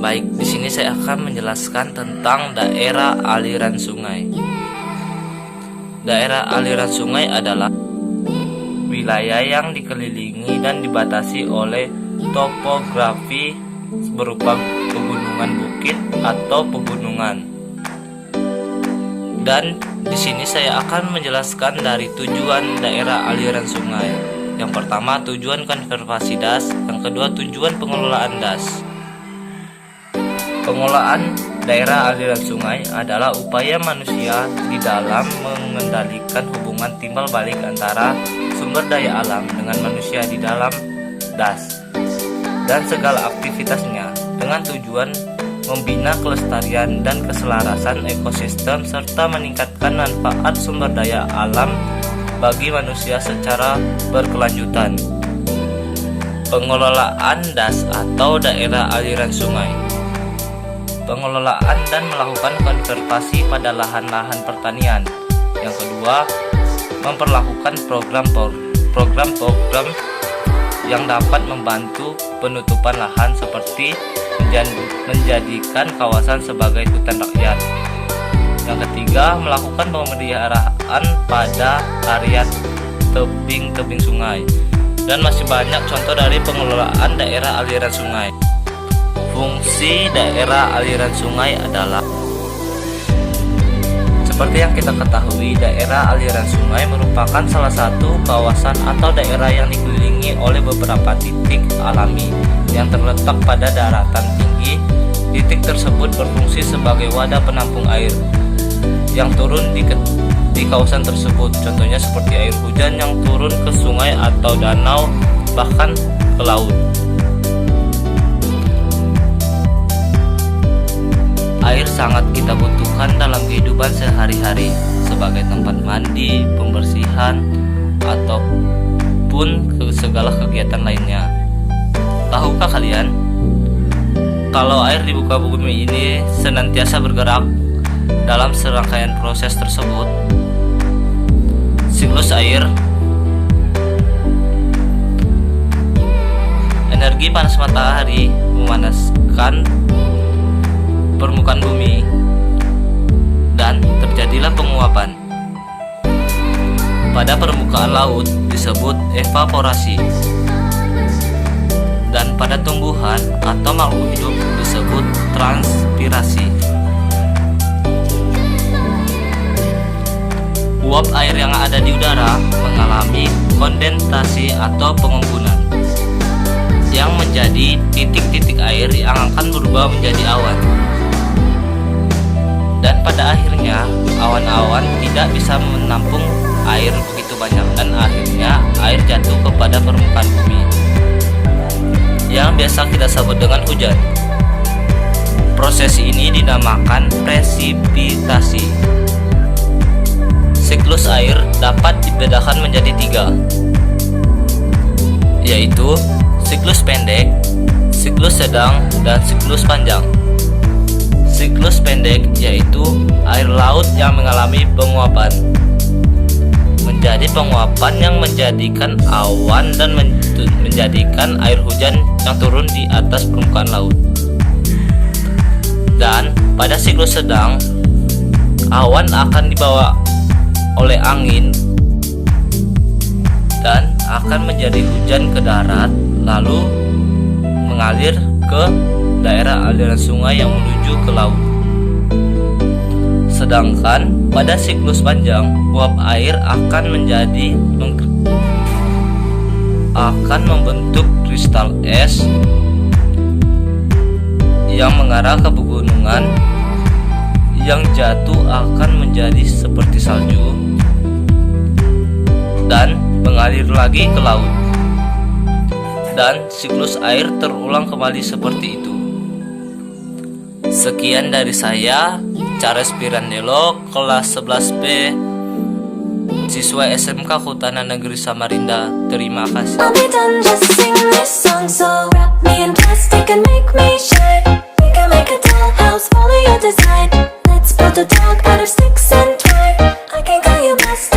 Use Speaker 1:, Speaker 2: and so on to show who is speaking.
Speaker 1: Baik, di sini saya akan menjelaskan tentang daerah aliran sungai. Daerah aliran sungai adalah wilayah yang dikelilingi dan dibatasi oleh topografi berupa pegunungan bukit atau pegunungan. Dan di sini saya akan menjelaskan dari tujuan daerah aliran sungai. Yang pertama, tujuan konservasi das. Yang kedua, tujuan pengelolaan das. Pengelolaan daerah aliran sungai adalah upaya manusia di dalam mengendalikan hubungan timbal balik antara sumber daya alam dengan manusia di dalam das dan segala aktivitasnya, dengan tujuan membina kelestarian dan keselarasan ekosistem serta meningkatkan manfaat sumber daya alam bagi manusia secara berkelanjutan. Pengelolaan das atau daerah aliran sungai. Pengelolaan dan melakukan konservasi pada lahan-lahan pertanian. Yang kedua, memperlakukan program-program yang dapat membantu penutupan lahan seperti menjadikan kawasan sebagai hutan rakyat. Yang ketiga, melakukan pemeliharaan pada area tebing-tebing sungai. Dan masih banyak contoh dari pengelolaan daerah aliran sungai. Fungsi daerah aliran sungai adalah seperti yang kita ketahui, daerah aliran sungai merupakan salah satu kawasan atau daerah yang dikelilingi oleh beberapa titik alami yang terletak pada daratan tinggi. Titik tersebut berfungsi sebagai wadah penampung air yang turun di kawasan tersebut. Contohnya seperti air hujan yang turun ke sungai atau danau, bahkan ke laut. Air sangat kita butuhkan dalam kehidupan sehari-hari sebagai tempat mandi, pembersihan, ataupun segala kegiatan lainnya. Tahukah kalian kalau air di muka bumi ini senantiasa bergerak dalam serangkaian proses tersebut? Siklus air, energi panas matahari memanaskan permukaan bumi dan terjadilah penguapan. Pada permukaan laut disebut evaporasi, dan pada tumbuhan atau makhluk hidup disebut transpirasi. Uap air yang ada di udara mengalami kondensasi atau pengembunan yang menjadi titik-titik air yang akan berubah menjadi awan. Dan pada akhirnya awan-awan tidak bisa menampung air begitu banyak dan akhirnya air jatuh kepada permukaan bumi yang biasa kita sebut dengan hujan. Proses ini dinamakan presipitasi. Siklus air dapat dibedakan menjadi 3, yaitu siklus pendek, siklus sedang, dan siklus panjang. Siklus pendek yaitu air laut yang mengalami penguapan menjadi penguapan yang menjadikan awan dan menjadikan air hujan yang turun di atas permukaan laut. Dan pada siklus sedang, awan akan dibawa oleh angin dan akan menjadi hujan ke darat, lalu mengalir ke daerah aliran sungai yang menuju ke laut. Sedangkan pada siklus panjang, uap air akan membentuk kristal es yang mengarah ke pegunungan, yang jatuh akan menjadi seperti salju dan mengalir lagi ke laut. Dan siklus air terulang kembali seperti itu. Sekian dari saya, Charles Pirandello, kelas 11B, siswa SMK Kehutanan Negeri Samarinda. Terima kasih. Let's build a dog out of sticks and twine. I can call you best.